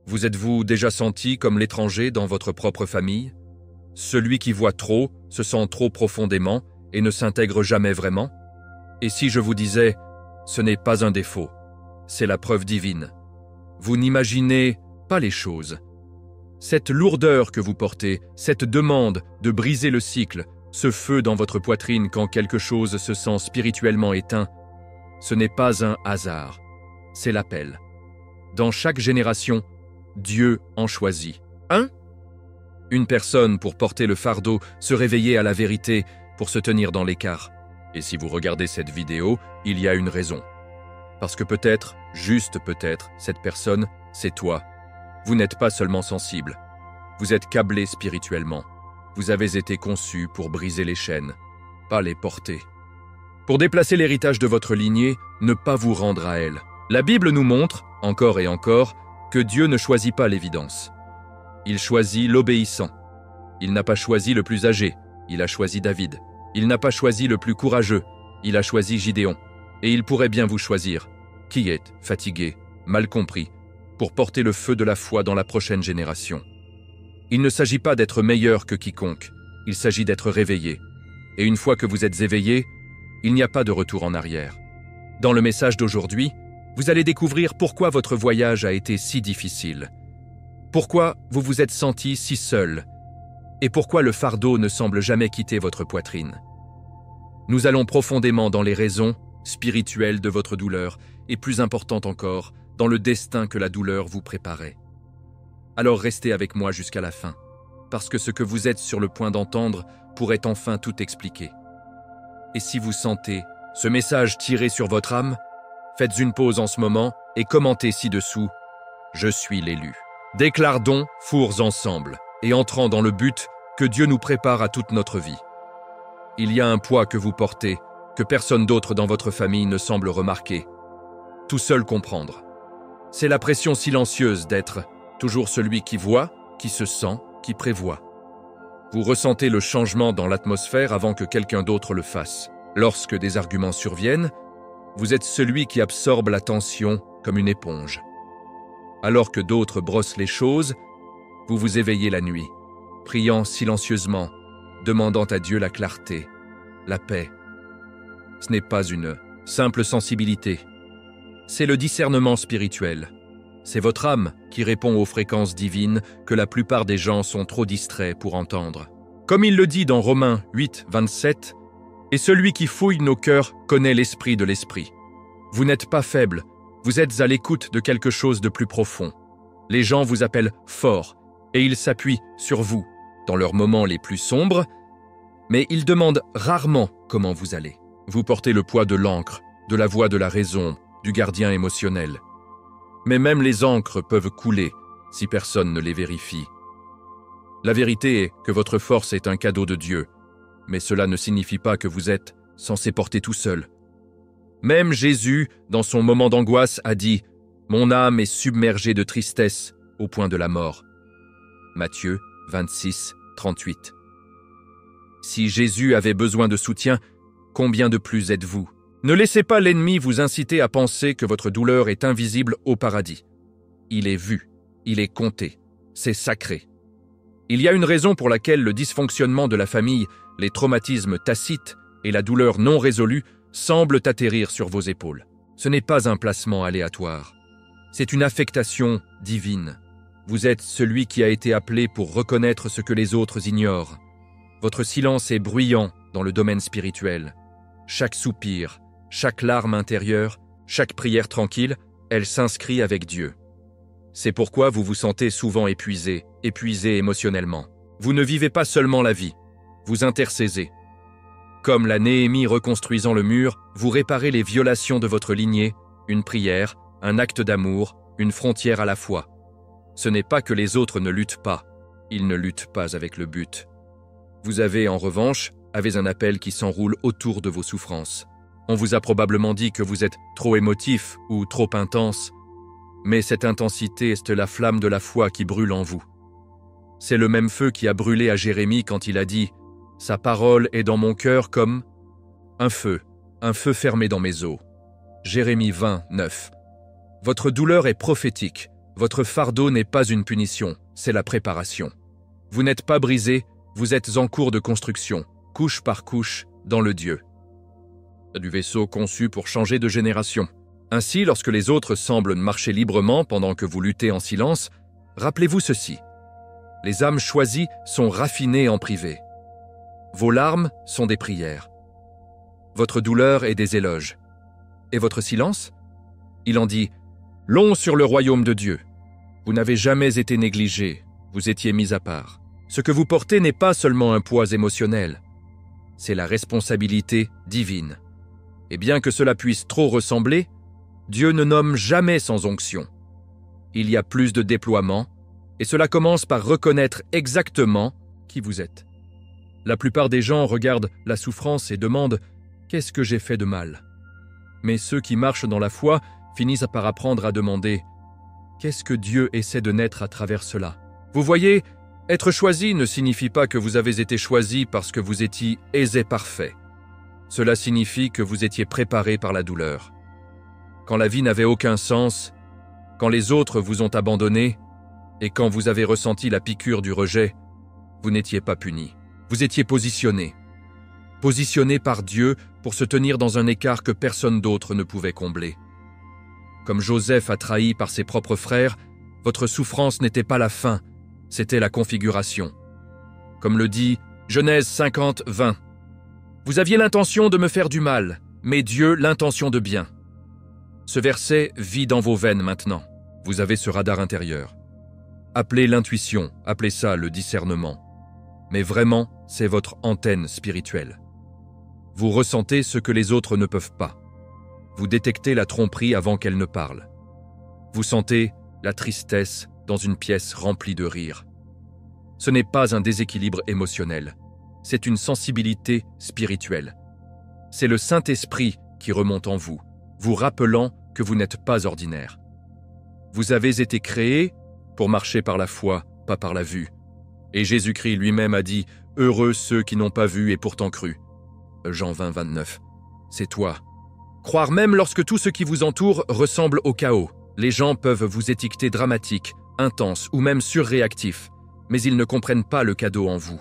Vous êtes-vous déjà senti comme l'étranger dans votre propre famille? Celui qui voit trop, se sent trop profondément et ne s'intègre jamais vraiment? Et si je vous disais, ce n'est pas un défaut, c'est la preuve divine. Vous n'imaginez pas les choses. Cette lourdeur que vous portez, cette demande de briser le cycle, ce feu dans votre poitrine quand quelque chose se sent spirituellement éteint, ce n'est pas un hasard, c'est l'appel. Dans chaque génération, Dieu en choisit un. Une personne pour porter le fardeau, se réveiller à la vérité, pour se tenir dans l'écart. Et si vous regardez cette vidéo, il y a une raison. Parce que peut-être, juste peut-être, cette personne, c'est toi. Vous n'êtes pas seulement sensible. Vous êtes câblé spirituellement. Vous avez été conçu pour briser les chaînes, pas les porter. Pour déplacer l'héritage de votre lignée, ne pas vous rendre à elle. La Bible nous montre, encore et encore, que Dieu ne choisit pas l'évidence. Il choisit l'obéissant. Il n'a pas choisi le plus âgé, il a choisi David. Il n'a pas choisi le plus courageux, il a choisi Gideon. Et il pourrait bien vous choisir, qui êtes fatigué, mal compris, pour porter le feu de la foi dans la prochaine génération. Il ne s'agit pas d'être meilleur que quiconque, il s'agit d'être réveillé. Et une fois que vous êtes éveillé, il n'y a pas de retour en arrière. Dans le message d'aujourd'hui, vous allez découvrir pourquoi votre voyage a été si difficile. Pourquoi vous vous êtes senti si seul et pourquoi le fardeau ne semble jamais quitter votre poitrine. Nous allons profondément dans les raisons spirituelles de votre douleur et plus important encore, dans le destin que la douleur vous préparait. Alors restez avec moi jusqu'à la fin, parce que ce que vous êtes sur le point d'entendre pourrait enfin tout expliquer. Et si vous sentez ce message tirer sur votre âme, faites une pause en ce moment et commentez ci-dessous « Je suis l'élu ». Déclarons fours ensemble et entrant dans le but que Dieu nous prépare à toute notre vie. Il y a un poids que vous portez, que personne d'autre dans votre famille ne semble remarquer. Tout seul comprendre. C'est la pression silencieuse d'être toujours celui qui voit, qui se sent, qui prévoit. Vous ressentez le changement dans l'atmosphère avant que quelqu'un d'autre le fasse. Lorsque des arguments surviennent, vous êtes celui qui absorbe l'attention comme une éponge. Alors que d'autres brossent les choses, vous vous éveillez la nuit, priant silencieusement, demandant à Dieu la clarté, la paix. Ce n'est pas une simple sensibilité, c'est le discernement spirituel. C'est votre âme qui répond aux fréquences divines que la plupart des gens sont trop distraits pour entendre. Comme il le dit dans Romains 8, 27, « Et celui qui fouille nos cœurs connaît l'esprit de l'esprit. » Vous n'êtes pas faible, vous êtes à l'écoute de quelque chose de plus profond. Les gens vous appellent fort et ils s'appuient sur vous dans leurs moments les plus sombres, mais ils demandent rarement comment vous allez. Vous portez le poids de l'encre, de la voix de la raison, du gardien émotionnel. Mais même les encres peuvent couler si personne ne les vérifie. La vérité est que votre force est un cadeau de Dieu, mais cela ne signifie pas que vous êtes censé porter tout seul. Même Jésus, dans son moment d'angoisse, a dit « Mon âme est submergée de tristesse au point de la mort. » Matthieu 26, 38. Si Jésus avait besoin de soutien, combien de plus êtes-vous? Ne laissez pas l'ennemi vous inciter à penser que votre douleur est invisible au paradis. Il est vu, il est compté, c'est sacré. Il y a une raison pour laquelle le dysfonctionnement de la famille, les traumatismes tacites et la douleur non résolue semblent atterrir sur vos épaules. Ce n'est pas un placement aléatoire, c'est une affectation divine. Vous êtes celui qui a été appelé pour reconnaître ce que les autres ignorent. Votre silence est bruyant dans le domaine spirituel. Chaque soupir, chaque larme intérieure, chaque prière tranquille, elle s'inscrit avec Dieu. C'est pourquoi vous vous sentez souvent épuisé émotionnellement. Vous ne vivez pas seulement la vie, vous intercédez. Comme la Néhémie reconstruisant le mur, vous réparez les violations de votre lignée, une prière, un acte d'amour, une frontière à la fois. Ce n'est pas que les autres ne luttent pas, ils ne luttent pas avec le but. Vous avez, en revanche, un appel qui s'enroule autour de vos souffrances. On vous a probablement dit que vous êtes trop émotif ou trop intense, mais cette intensité est la flamme de la foi qui brûle en vous. C'est le même feu qui a brûlé à Jérémie quand il a dit « Sa parole est dans mon cœur comme un feu fermé dans mes os. » Jérémie 20, 9. Votre douleur est prophétique, Votre fardeau n'est pas une punition, c'est la préparation. Vous n'êtes pas brisé, vous êtes en cours de construction, couche par couche, dans le Dieu. Du vaisseau conçu pour changer de génération. Ainsi, lorsque les autres semblent marcher librement pendant que vous luttez en silence, rappelez-vous ceci. Les âmes choisies sont raffinées en privé. Vos larmes sont des prières. Votre douleur est des éloges. Et votre silence? Il en dit « Long sur le royaume de Dieu. Vous n'avez jamais été négligé, vous étiez mis à part. Ce que vous portez n'est pas seulement un poids émotionnel, c'est la responsabilité divine. Et bien que cela puisse trop ressembler, Dieu ne nomme jamais sans onction. Il y a plus de déploiement, et cela commence par reconnaître exactement qui vous êtes. La plupart des gens regardent la souffrance et demandent « Qu'est-ce que j'ai fait de mal ?» Mais ceux qui marchent dans la foi finissent par apprendre à demander « Qu'est-ce que Dieu essaie de naître à travers cela ?» Vous voyez, être choisi ne signifie pas que vous avez été choisi parce que vous étiez aisé parfait. Cela signifie que vous étiez préparé par la douleur. Quand la vie n'avait aucun sens, quand les autres vous ont abandonné, et quand vous avez ressenti la piqûre du rejet, vous n'étiez pas puni. Vous étiez positionné. Positionné par Dieu pour se tenir dans un écart que personne d'autre ne pouvait combler. Comme Joseph a trahi par ses propres frères, votre souffrance n'était pas la fin, c'était la configuration. Comme le dit Genèse 50, 20. Vous aviez l'intention de me faire du mal, mais Dieu l'intention de bien. Ce verset vit dans vos veines maintenant. Vous avez ce radar intérieur. Appelez l'intuition, appelez ça le discernement. Mais vraiment, c'est votre antenne spirituelle. Vous ressentez ce que les autres ne peuvent pas. Vous détectez la tromperie avant qu'elle ne parle. Vous sentez la tristesse dans une pièce remplie de rire. Ce n'est pas un déséquilibre émotionnel, c'est une sensibilité spirituelle. C'est le Saint-Esprit qui remonte en vous, vous rappelant que vous n'êtes pas ordinaire. Vous avez été créé pour marcher par la foi, pas par la vue. Et Jésus-Christ lui-même a dit « Heureux ceux qui n'ont pas vu et pourtant cru ». Jean 20, 29. C'est toi. Croire même lorsque tout ce qui vous entoure ressemble au chaos. Les gens peuvent vous étiqueter dramatique, intense ou même surréactif, mais ils ne comprennent pas le cadeau en vous.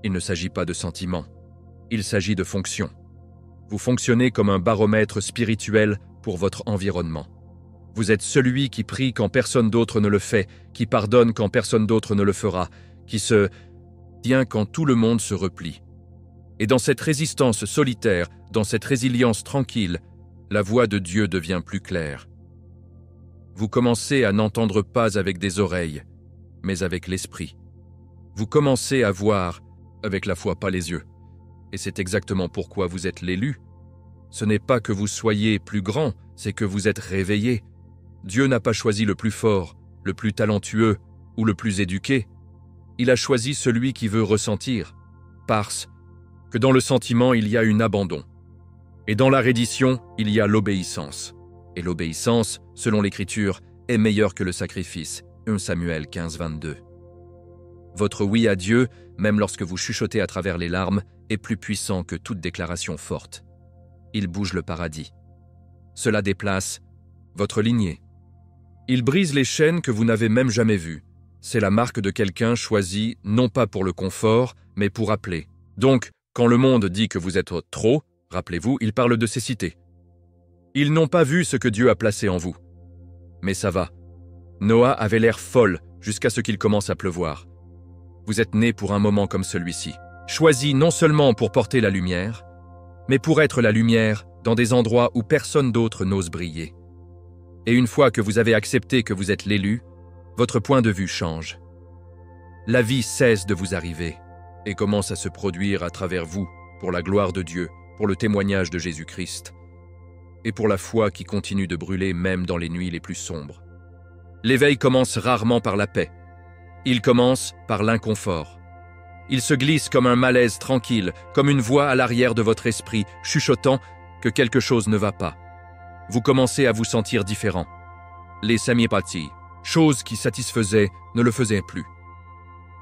Il ne s'agit pas de sentiments, il s'agit de fonction. Vous fonctionnez comme un baromètre spirituel pour votre environnement. Vous êtes celui qui prie quand personne d'autre ne le fait, qui pardonne quand personne d'autre ne le fera, qui se tient quand tout le monde se replie. Et dans cette résistance solitaire, dans cette résilience tranquille, la voix de Dieu devient plus claire. Vous commencez à n'entendre pas avec des oreilles, mais avec l'esprit. Vous commencez à voir avec la foi, pas les yeux. Et c'est exactement pourquoi vous êtes l'élu. Ce n'est pas que vous soyez plus grand, c'est que vous êtes réveillé. Dieu n'a pas choisi le plus fort, le plus talentueux ou le plus éduqué. Il a choisi celui qui veut ressentir, parce que dans le sentiment, il y a un abandon. Et dans la reddition, il y a l'obéissance. Et l'obéissance, selon l'Écriture, est meilleure que le sacrifice. 1 Samuel 15, 22. Votre oui à Dieu, même lorsque vous chuchotez à travers les larmes, est plus puissant que toute déclaration forte. Il bouge le paradis. Cela déplace votre lignée. Il brise les chaînes que vous n'avez même jamais vues. C'est la marque de quelqu'un choisi non pas pour le confort, mais pour appeler. Donc, quand le monde dit que vous êtes trop, rappelez-vous, il parle de cécité. Ils n'ont pas vu ce que Dieu a placé en vous. Mais ça va. Noah avait l'air folle jusqu'à ce qu'il commence à pleuvoir. Vous êtes né pour un moment comme celui-ci, choisi non seulement pour porter la lumière, mais pour être la lumière dans des endroits où personne d'autre n'ose briller. Et une fois que vous avez accepté que vous êtes l'élu, votre point de vue change. La vie cesse de vous arriver et commence à se produire à travers vous pour la gloire de Dieu, pour le témoignage de Jésus-Christ et pour la foi qui continue de brûler même dans les nuits les plus sombres. L'éveil commence rarement par la paix. Il commence par l'inconfort. Il se glisse comme un malaise tranquille, comme une voix à l'arrière de votre esprit, chuchotant que quelque chose ne va pas. Vous commencez à vous sentir différent. Les samipati, choses qui satisfaisaient, ne le faisaient plus.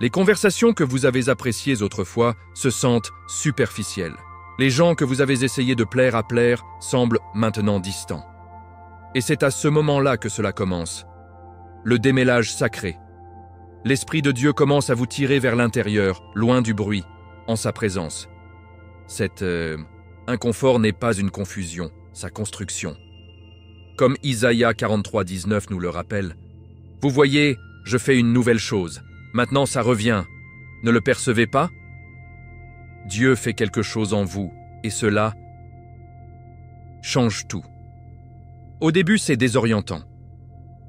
Les conversations que vous avez appréciées autrefois se sentent superficielles. Les gens que vous avez essayé de plaire à plaire semblent maintenant distants. Et c'est à ce moment-là que cela commence. le démêlage sacré. L'Esprit de Dieu commence à vous tirer vers l'intérieur, loin du bruit, en sa présence. Cet inconfort n'est pas une confusion, sa construction. Comme Isaïe 43:19 nous le rappelle, « Vous voyez, je fais une nouvelle chose. Maintenant ça revient. Ne le percevez pas ?» Dieu fait quelque chose en vous, et cela change tout. Au début, c'est désorientant.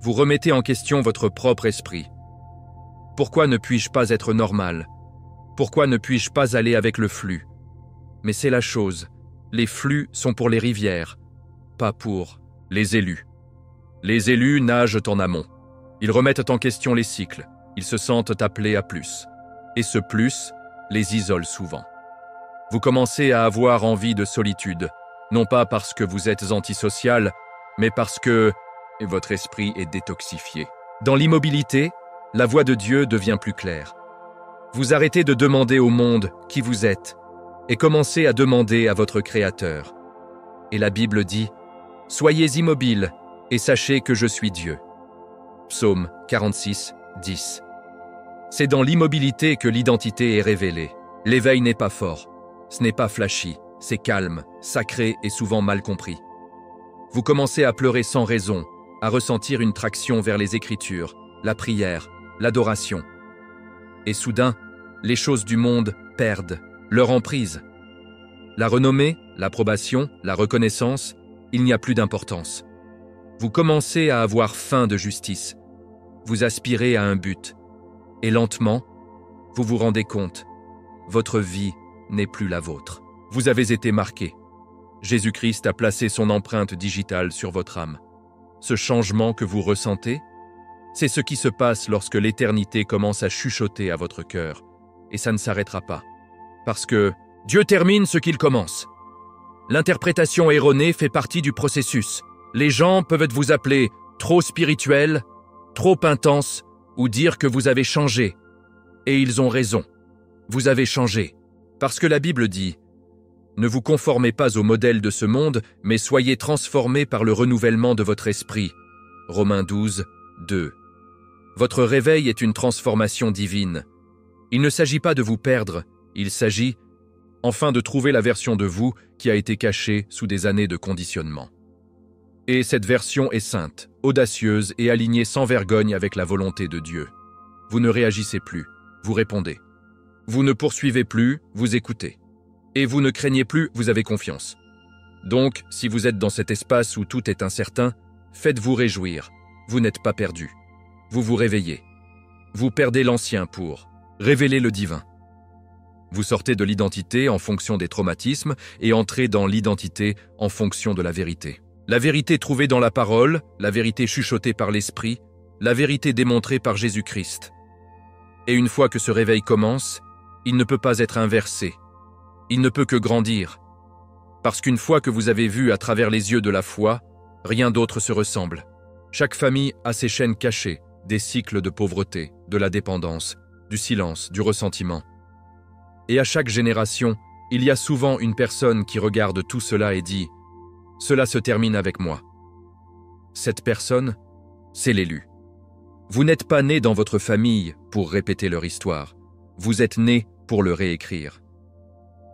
Vous remettez en question votre propre esprit. Pourquoi ne puis-je pas être normal? Pourquoi ne puis-je pas aller avec le flux? Mais c'est la chose. Les flux sont pour les rivières, pas pour les élus. Les élus nagent en amont. Ils remettent en question les cycles. Ils se sentent appelés à plus. Et ce plus les isole souvent. Vous commencez à avoir envie de solitude, non pas parce que vous êtes antisocial, mais parce que votre esprit est détoxifié. Dans l'immobilité, la voix de Dieu devient plus claire. Vous arrêtez de demander au monde qui vous êtes et commencez à demander à votre Créateur. Et la Bible dit « Soyez immobiles et sachez que je suis Dieu ». Psaume 46, 10. C'est dans l'immobilité que l'identité est révélée. L'éveil n'est pas fort. Ce n'est pas flashy, c'est calme, sacré et souvent mal compris. Vous commencez à pleurer sans raison, à ressentir une traction vers les Écritures, la prière, l'adoration. Et soudain, les choses du monde perdent leur emprise. La renommée, l'approbation, la reconnaissance, il n'y a plus d'importance. Vous commencez à avoir faim de justice. Vous aspirez à un but. Et lentement, vous vous rendez compte, votre vie n'est plus la vôtre. Vous avez été marqué. Jésus-Christ a placé son empreinte digitale sur votre âme. Ce changement que vous ressentez, c'est ce qui se passe lorsque l'éternité commence à chuchoter à votre cœur. Et ça ne s'arrêtera pas. Parce que Dieu termine ce qu'il commence. L'interprétation erronée fait partie du processus. Les gens peuvent vous appeler trop spirituel, trop intense, ou dire que vous avez changé. Et ils ont raison. Vous avez changé. Parce que la Bible dit « Ne vous conformez pas au modèle de ce monde, mais soyez transformés par le renouvellement de votre esprit. » Romains 12, 2. Votre réveil est une transformation divine. Il ne s'agit pas de vous perdre, il s'agit, enfin, de trouver la version de vous qui a été cachée sous des années de conditionnement. Et cette version est sainte, audacieuse et alignée sans vergogne avec la volonté de Dieu. Vous ne réagissez plus, vous répondez. Vous ne poursuivez plus, vous écoutez. Et vous ne craignez plus, vous avez confiance. Donc, si vous êtes dans cet espace où tout est incertain, faites-vous réjouir. Vous n'êtes pas perdu. Vous vous réveillez. Vous perdez l'ancien pour révéler le divin. Vous sortez de l'identité en fonction des traumatismes et entrez dans l'identité en fonction de la vérité. La vérité trouvée dans la parole, la vérité chuchotée par l'esprit, la vérité démontrée par Jésus-Christ. Et une fois que ce réveil commence, il ne peut pas être inversé. Il ne peut que grandir. Parce qu'une fois que vous avez vu à travers les yeux de la foi, rien d'autre se ressemble. Chaque famille a ses chaînes cachées, des cycles de pauvreté, de la dépendance, du silence, du ressentiment. Et à chaque génération, il y a souvent une personne qui regarde tout cela et dit « Cela se termine avec moi ». Cette personne, c'est l'élu. Vous n'êtes pas né dans votre famille pour répéter leur histoire. Vous êtes né pour le réécrire.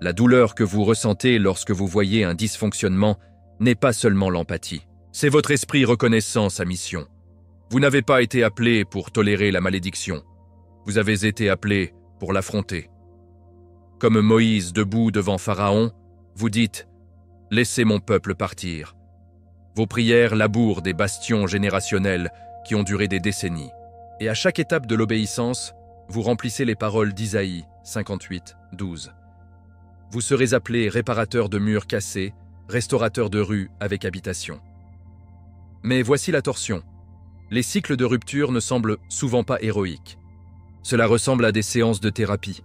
La douleur que vous ressentez lorsque vous voyez un dysfonctionnement n'est pas seulement l'empathie. C'est votre esprit reconnaissant sa mission. Vous n'avez pas été appelé pour tolérer la malédiction. Vous avez été appelé pour l'affronter. Comme Moïse debout devant Pharaon, vous dites « Laissez mon peuple partir ». Vos prières labourent des bastions générationnels qui ont duré des décennies. Et à chaque étape de l'obéissance, vous remplissez les paroles d'Isaïe 58, 12. Vous serez appelé réparateur de murs cassés, restaurateur de rues avec habitation. Mais voici la torsion. Les cycles de rupture ne semblent souvent pas héroïques. Cela ressemble à des séances de thérapie.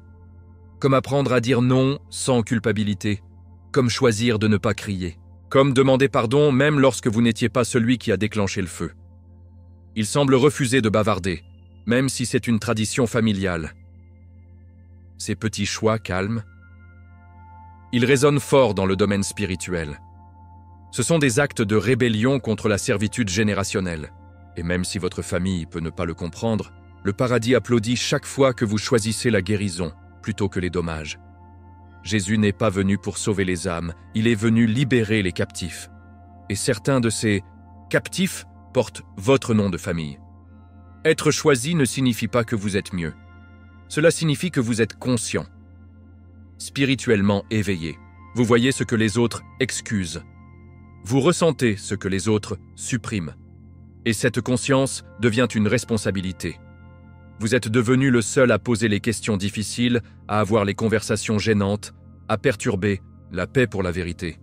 Comme apprendre à dire non sans culpabilité, comme choisir de ne pas crier, comme demander pardon même lorsque vous n'étiez pas celui qui a déclenché le feu. Il semble refuser de bavarder, même si c'est une tradition familiale. Ces petits choix calmes, ils résonnent fort dans le domaine spirituel. Ce sont des actes de rébellion contre la servitude générationnelle. Et même si votre famille peut ne pas le comprendre, le paradis applaudit chaque fois que vous choisissez la guérison plutôt que les dommages. Jésus n'est pas venu pour sauver les âmes, il est venu libérer les captifs. Et certains de ces captifs portent votre nom de famille. Être choisi ne signifie pas que vous êtes mieux. Cela signifie que vous êtes conscient, spirituellement éveillé. Vous voyez ce que les autres excusent. Vous ressentez ce que les autres suppriment. Et cette conscience devient une responsabilité. Vous êtes devenu le seul à poser les questions difficiles, à avoir les conversations gênantes, à perturber la paix pour la vérité.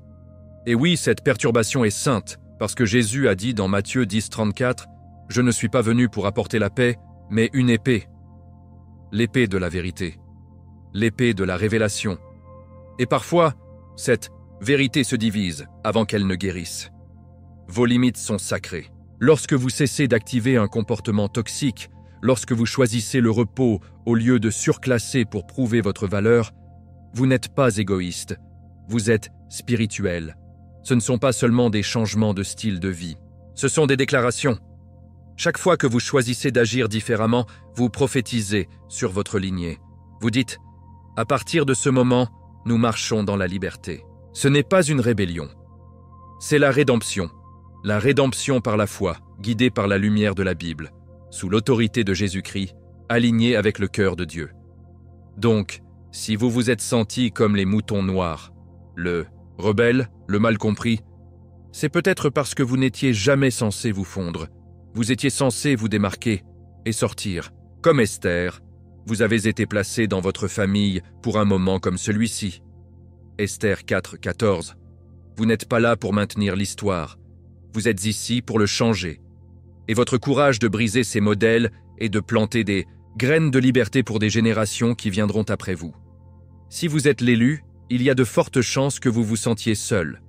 Et oui, cette perturbation est sainte, parce que Jésus a dit dans Matthieu 10, 34 « Je ne suis pas venu pour apporter la paix, mais une épée. » L'épée de la vérité, l'épée de la révélation. Et parfois, cette vérité se divise avant qu'elle ne guérisse. Vos limites sont sacrées. Lorsque vous cessez d'activer un comportement toxique, lorsque vous choisissez le repos au lieu de surclasser pour prouver votre valeur, vous n'êtes pas égoïste, vous êtes spirituel. Ce ne sont pas seulement des changements de style de vie, ce sont des déclarations. Chaque fois que vous choisissez d'agir différemment, vous prophétisez sur votre lignée. Vous dites « À partir de ce moment, nous marchons dans la liberté ». Ce n'est pas une rébellion, c'est la rédemption par la foi, guidée par la lumière de la Bible, sous l'autorité de Jésus-Christ, alignée avec le cœur de Dieu. Donc, si vous vous êtes sentis comme les moutons noirs, le rebelle, le mal compris, c'est peut-être parce que vous n'étiez jamais censé vous fondre. Vous étiez censé vous démarquer et sortir. Comme Esther, vous avez été placé dans votre famille pour un moment comme celui-ci. Esther 4, 14. Vous n'êtes pas là pour maintenir l'histoire. Vous êtes ici pour le changer. Et votre courage de briser ces modèles et de planter des graines de liberté pour des générations qui viendront après vous. Si vous êtes l'élu, il y a de fortes chances que vous vous sentiez seul.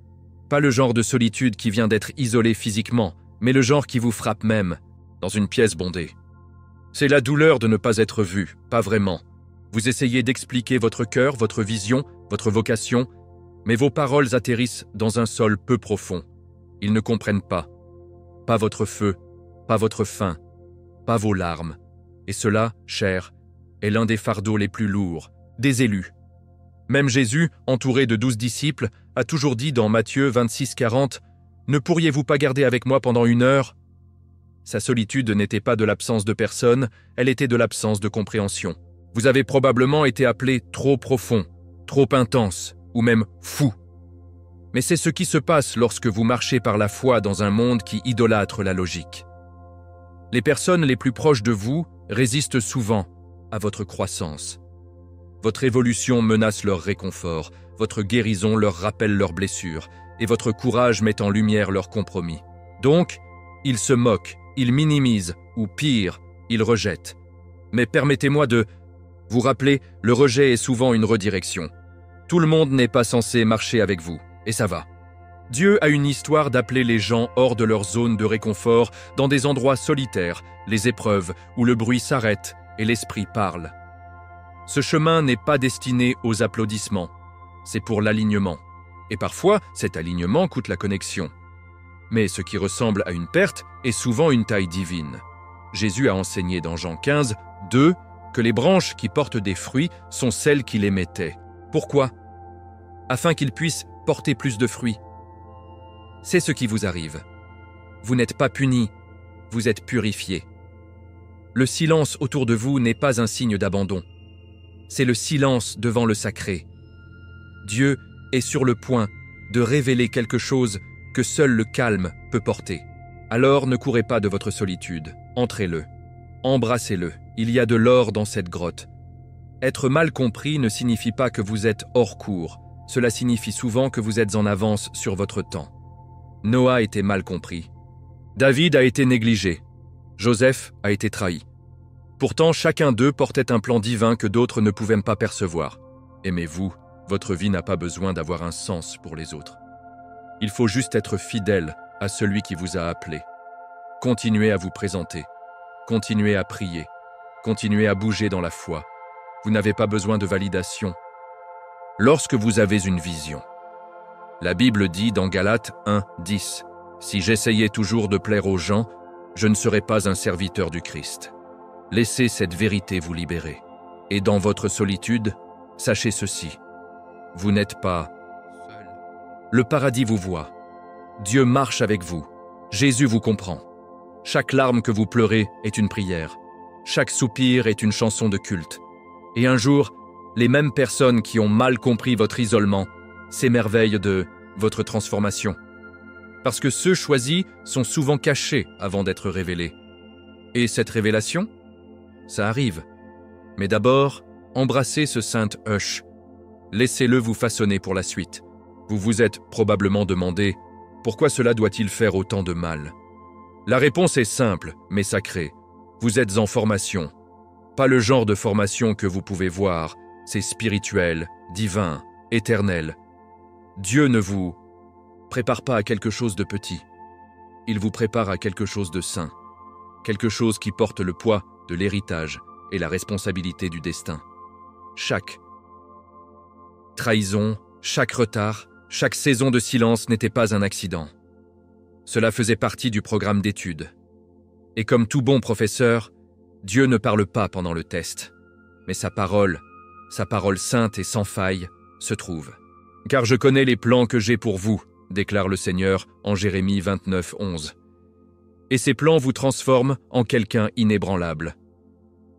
Pas le genre de solitude qui vient d'être isolé physiquement, mais le genre qui vous frappe même, dans une pièce bondée. C'est la douleur de ne pas être vu, pas vraiment. Vous essayez d'expliquer votre cœur, votre vision, votre vocation, mais vos paroles atterrissent dans un sol peu profond. Ils ne comprennent pas. Pas votre feu, pas votre faim, pas vos larmes. Et cela, cher, est l'un des fardeaux les plus lourds, des élus. Même Jésus, entouré de 12 disciples, a toujours dit dans Matthieu 26, 40 « Ne pourriez-vous pas garder avec moi pendant 1 heure ?» Sa solitude n'était pas de l'absence de personne, elle était de l'absence de compréhension. Vous avez probablement été appelé trop profond, trop intense, ou même fou. Mais c'est ce qui se passe lorsque vous marchez par la foi dans un monde qui idolâtre la logique. Les personnes les plus proches de vous résistent souvent à votre croissance. Votre évolution menace leur réconfort, votre guérison leur rappelle leurs blessures, et votre courage met en lumière leurs compromis. Donc, ils se moquent, ils minimisent, ou pire, ils rejettent. Mais permettez-moi de vous rappeler, le rejet est souvent une redirection. Tout le monde n'est pas censé marcher avec vous, et ça va. Dieu a une histoire d'appeler les gens hors de leur zone de réconfort, dans des endroits solitaires, les épreuves, où le bruit s'arrête et l'esprit parle. Ce chemin n'est pas destiné aux applaudissements, c'est pour l'alignement. Et parfois, cet alignement coûte la connexion. Mais ce qui ressemble à une perte est souvent une taille divine. Jésus a enseigné dans Jean 15, 2, que les branches qui portent des fruits sont celles qu'il émettait. Pourquoi ? Afin qu'ils puissent porter plus de fruits. C'est ce qui vous arrive. Vous n'êtes pas puni, vous êtes purifié. Le silence autour de vous n'est pas un signe d'abandon. C'est le silence devant le sacré. Dieu est sur le point de révéler quelque chose que seul le calme peut porter. Alors ne courez pas de votre solitude, entrez-le, embrassez-le, il y a de l'or dans cette grotte. Être mal compris ne signifie pas que vous êtes hors cours, cela signifie souvent que vous êtes en avance sur votre temps. Noah était mal compris. David a été négligé. Joseph a été trahi. Pourtant, chacun d'eux portait un plan divin que d'autres ne pouvaient pas percevoir. Aimez-vous, votre vie n'a pas besoin d'avoir un sens pour les autres. Il faut juste être fidèle à celui qui vous a appelé. Continuez à vous présenter. Continuez à prier. Continuez à bouger dans la foi. Vous n'avez pas besoin de validation. Lorsque vous avez une vision, la Bible dit dans Galates 1, 10, « Si j'essayais toujours de plaire aux gens, je ne serai pas un serviteur du Christ. Laissez cette vérité vous libérer. Et dans votre solitude, sachez ceci. Vous n'êtes pas seul. Le paradis vous voit. Dieu marche avec vous. Jésus vous comprend. Chaque larme que vous pleurez est une prière. Chaque soupir est une chanson de culte. Et un jour, les mêmes personnes qui ont mal compris votre isolement s'émerveillent de votre transformation. Parce que ceux choisis sont souvent cachés avant d'être révélés. Et cette révélation, ça arrive. Mais d'abord, embrassez ce saint Hush. Laissez-le vous façonner pour la suite. Vous vous êtes probablement demandé pourquoi cela doit-il faire autant de mal. La réponse est simple, mais sacrée. Vous êtes en formation. Pas le genre de formation que vous pouvez voir, c'est spirituel, divin, éternel. Dieu ne vous prépare pas à quelque chose de petit. Il vous prépare à quelque chose de saint. Quelque chose qui porte le poids de l'héritage et la responsabilité du destin. Chaque trahison, chaque retard, chaque saison de silence n'était pas un accident. Cela faisait partie du programme d'études. Et comme tout bon professeur, Dieu ne parle pas pendant le test, mais sa parole sainte et sans faille, se trouve. « Car je connais les plans que j'ai pour vous », déclare le Seigneur en Jérémie 29, 11. Et ces plans vous transforment en quelqu'un inébranlable.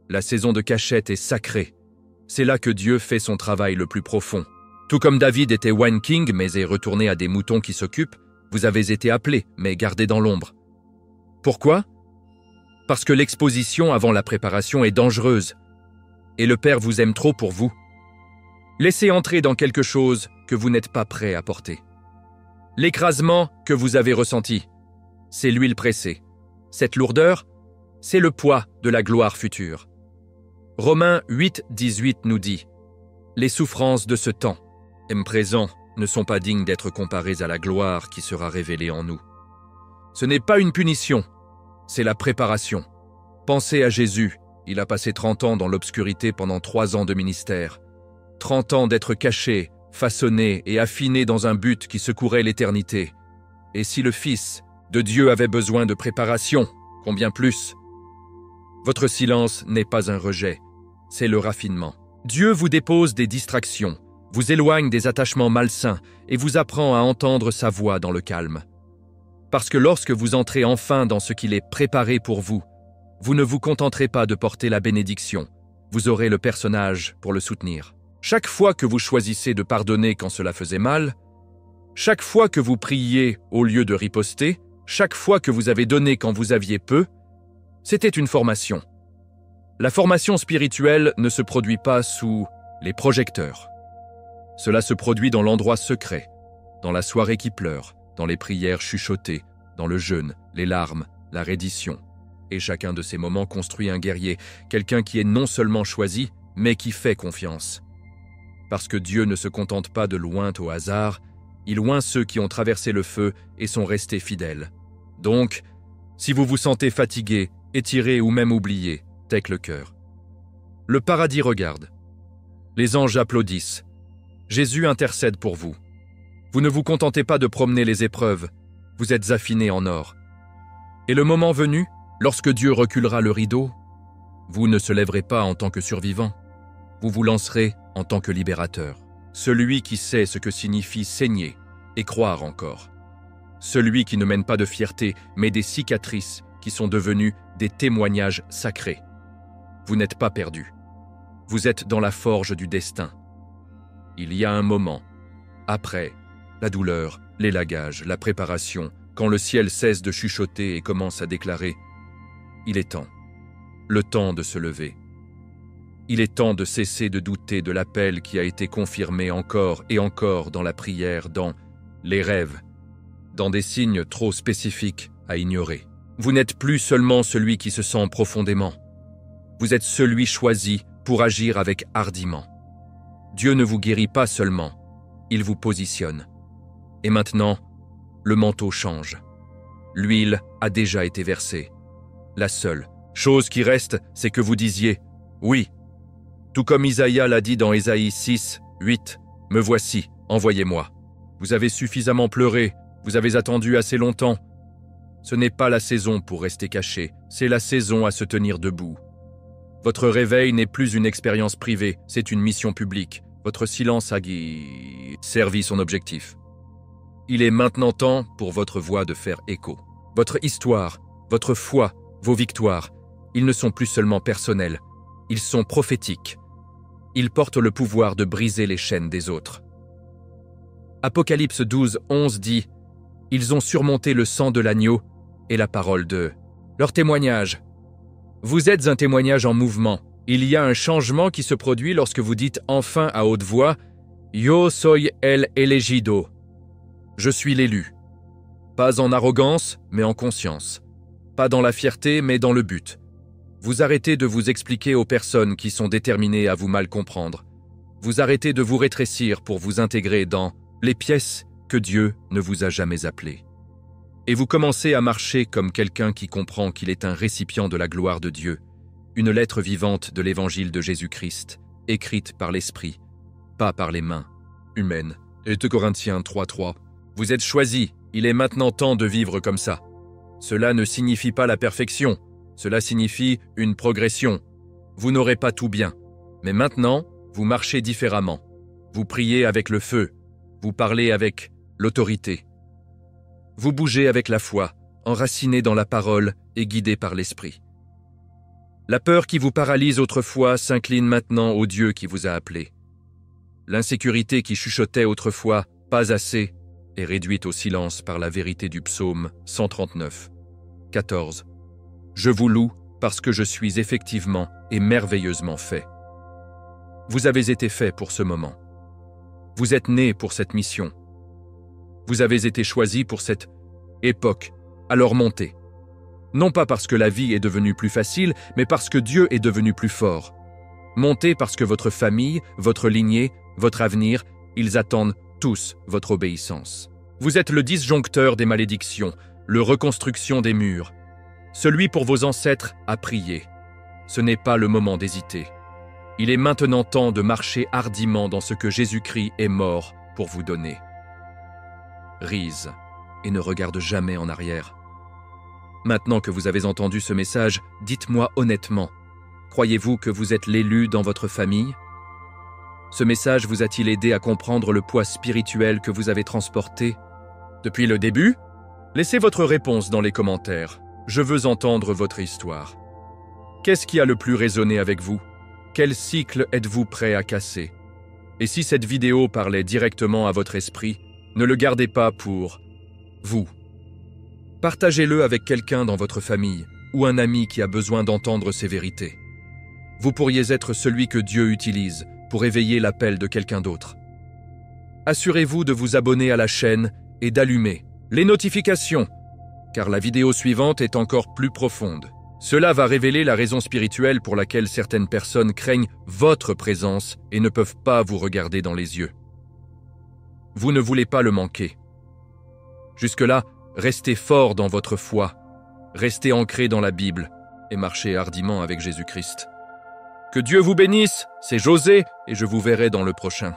La saison de cachette est sacrée. C'est là que Dieu fait son travail le plus profond. Tout comme David était Wine King mais est retourné à des moutons qui s'occupent, vous avez été appelé mais gardé dans l'ombre. Pourquoi ? Parce que l'exposition avant la préparation est dangereuse. Et le Père vous aime trop pour vous. Laissez entrer dans quelque chose que vous n'êtes pas prêt à porter. L'écrasement que vous avez ressenti, c'est l'huile pressée. Cette lourdeur, c'est le poids de la gloire future. Romains 8, 18 nous dit « Les souffrances de ce temps, M présent, ne sont pas dignes d'être comparées à la gloire qui sera révélée en nous. » Ce n'est pas une punition, c'est la préparation. Pensez à Jésus, il a passé 30 ans dans l'obscurité pendant 3 ans de ministère. 30 ans d'être caché, façonné et affiné dans un but qui secourait l'éternité. Et si le Fils de Dieu avait besoin de préparation, combien plus ? Votre silence n'est pas un rejet, c'est le raffinement. Dieu vous dépose des distractions, vous éloigne des attachements malsains et vous apprend à entendre sa voix dans le calme. Parce que lorsque vous entrez enfin dans ce qu'il est préparé pour vous, vous ne vous contenterez pas de porter la bénédiction, vous aurez le personnage pour le soutenir. Chaque fois que vous choisissez de pardonner quand cela faisait mal, chaque fois que vous priez au lieu de riposter, chaque fois que vous avez donné quand vous aviez peu, c'était une formation. La formation spirituelle ne se produit pas sous les projecteurs. Cela se produit dans l'endroit secret, dans la soirée qui pleure, dans les prières chuchotées, dans le jeûne, les larmes, la reddition. Et chacun de ces moments construit un guerrier, quelqu'un qui est non seulement choisi, mais qui fait confiance. Parce que Dieu ne se contente pas de loin au hasard, il oint ceux qui ont traversé le feu et sont restés fidèles. Donc, si vous vous sentez fatigué, étiré ou même oublié, tec le cœur. Le paradis regarde. Les anges applaudissent. Jésus intercède pour vous. Vous ne vous contentez pas de promener les épreuves, vous êtes affinés en or. Et le moment venu, lorsque Dieu reculera le rideau, vous ne se lèverez pas en tant que survivant, vous vous lancerez en tant que libérateur. Celui qui sait ce que signifie saigner et croire encore. Celui qui ne mène pas de fierté, mais des cicatrices qui sont devenues des témoignages sacrés. Vous n'êtes pas perdu. Vous êtes dans la forge du destin. Il y a un moment, après la douleur, l'élagage, la préparation, quand le ciel cesse de chuchoter et commence à déclarer « Il est temps, le temps de se lever. Il est temps de cesser de douter de l'appel qui a été confirmé encore et encore dans la prière, dans les rêves, dans des signes trop spécifiques à ignorer. Vous n'êtes plus seulement celui qui se sent profondément. Vous êtes celui choisi pour agir avec hardiment. Dieu ne vous guérit pas seulement, il vous positionne. Et maintenant, le manteau change. L'huile a déjà été versée. La seule chose qui reste, c'est que vous disiez « Oui ». Tout comme Isaïe l'a dit dans Ésaïe 6, 8, « Me voici, envoyez-moi ». Vous avez suffisamment pleuré, vous avez attendu assez longtemps. Ce n'est pas la saison pour rester caché, c'est la saison à se tenir debout. Votre réveil n'est plus une expérience privée, c'est une mission publique. Votre silence a servi son objectif. Il est maintenant temps pour votre voix de faire écho. Votre histoire, votre foi, vos victoires, ils ne sont plus seulement personnels, ils sont prophétiques. Ils portent le pouvoir de briser les chaînes des autres. Apocalypse 12, 11 dit « Ils ont surmonté le sang de l'agneau et la parole de leur témoignage. » Vous êtes un témoignage en mouvement. Il y a un changement qui se produit lorsque vous dites enfin à haute voix « Yo soy el elegido » « Je suis l'élu ». Pas en arrogance, mais en conscience. Pas dans la fierté, mais dans le but. Vous arrêtez de vous expliquer aux personnes qui sont déterminées à vous mal comprendre. Vous arrêtez de vous rétrécir pour vous intégrer dans les pièces que Dieu ne vous a jamais appelées. Et vous commencez à marcher comme quelqu'un qui comprend qu'il est un récipient de la gloire de Dieu, une lettre vivante de l'évangile de Jésus-Christ, écrite par l'Esprit, pas par les mains humaines. Et 2 Corinthiens 3:3. Vous êtes choisis, il est maintenant temps de vivre comme ça. Cela ne signifie pas la perfection, cela signifie une progression. Vous n'aurez pas tout bien, mais maintenant, vous marchez différemment. Vous priez avec le feu, vous parlez avec l'autorité. Vous bougez avec la foi, enraciné dans la parole et guidé par l'Esprit. La peur qui vous paralyse autrefois s'incline maintenant au Dieu qui vous a appelé. L'insécurité qui chuchotait autrefois « pas assez » est réduite au silence par la vérité du psaume 139, 14. Je vous loue parce que je suis effectivement et merveilleusement fait. Vous avez été fait pour ce moment. Vous êtes né pour cette mission. Vous avez été choisi pour cette époque, alors montez. Non pas parce que la vie est devenue plus facile, mais parce que Dieu est devenu plus fort. Montez parce que votre famille, votre lignée, votre avenir, ils attendent tous votre obéissance. Vous êtes le disjoncteur des malédictions, le reconstruction des murs. Celui pour vos ancêtres a prié. Ce n'est pas le moment d'hésiter. Il est maintenant temps de marcher hardiment dans ce que Jésus-Christ est mort pour vous donner. Rise et ne regarde jamais en arrière. Maintenant que vous avez entendu ce message, dites-moi honnêtement, croyez-vous que vous êtes l'élu dans votre famille ? Ce message vous a-t-il aidé à comprendre le poids spirituel que vous avez transporté depuis le début ? Laissez votre réponse dans les commentaires. Je veux entendre votre histoire. Qu'est-ce qui a le plus résonné avec vous ? Quel cycle êtes-vous prêt à casser ? Et si cette vidéo parlait directement à votre esprit, ne le gardez pas pour vous. Partagez-le avec quelqu'un dans votre famille ou un ami qui a besoin d'entendre ces vérités. Vous pourriez être celui que Dieu utilise pour éveiller l'appel de quelqu'un d'autre. Assurez-vous de vous abonner à la chaîne et d'allumer les notifications, car la vidéo suivante est encore plus profonde. Cela va révéler la raison spirituelle pour laquelle certaines personnes craignent votre présence et ne peuvent pas vous regarder dans les yeux. Vous ne voulez pas le manquer. Jusque-là, restez fort dans votre foi, restez ancré dans la Bible et marchez hardiment avec Jésus-Christ. Que Dieu vous bénisse, c'est José et je vous verrai dans le prochain.